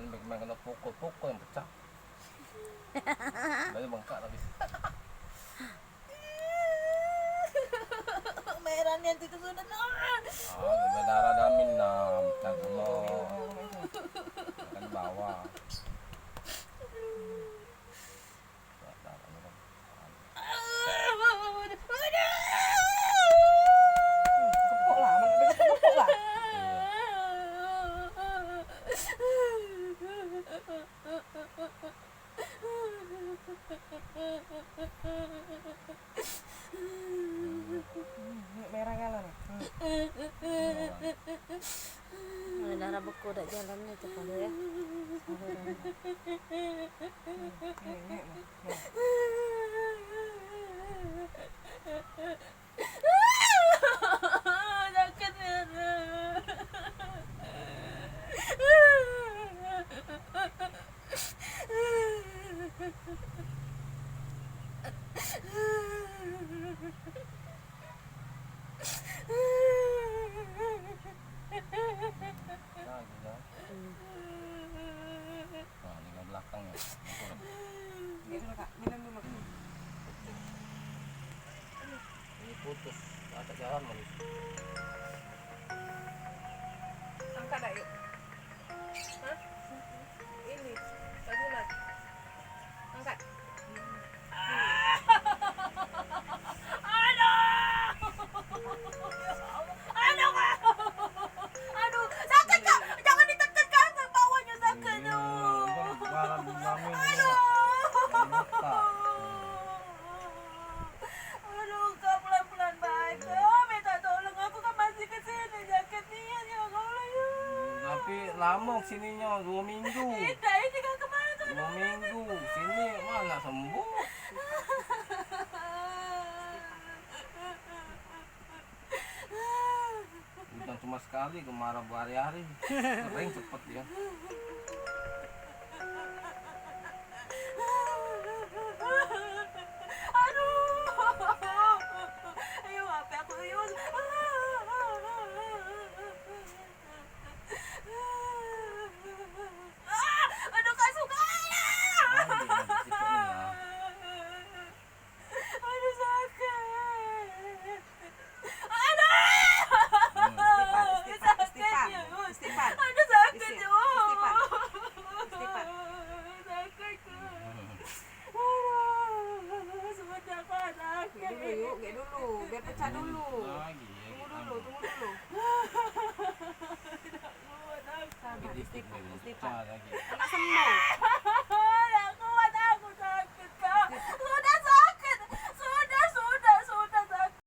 main kena pukul yang pecah. Lalu bengkak lagi. Merah niyan dito sunod na. May daradamin na tagulo. Kan bawah. Kepok lah, mana kepok lah. Merah kalah nih. Ada darah beku dak jalannya itu kalau ya. Sakit ya. Nah, di belakang ya. Gitu Kak, minum dulu. Ini putus, ada jalan manis. Angkat dah yuk. Hah? Ini, Kak. Angkat. Aduh, sakit Kak. Jangan ditekan ke bawahnya sakit tuh. Aduh, Kak pelan-pelan baik. Kak, minta tolong aku kan masih ke sini sakit niat ya Allah ya. Tapi lama sininya 2 minggu. Tidak, ini kan kemana tuh? 2 minggu. Sini mana sembuh. Bukan cuma sekali, kemarau berhari-hari. Kering cepet ya. Ayo, apa aku ayo. Aduh, Kak suka. Aduh, sakit. Istighfar. Aduh, sakit Isi- Ju. istighfar. Sakit Ju. Aduh, sebentar Kak sakit. Dulu yuk, gak dulu, biar pecah dulu. Lagi ya. Tunggu dulu. Tidak kuat, aku. Sabar, Dikit istighfar. pecah lagi. Nak sembuh.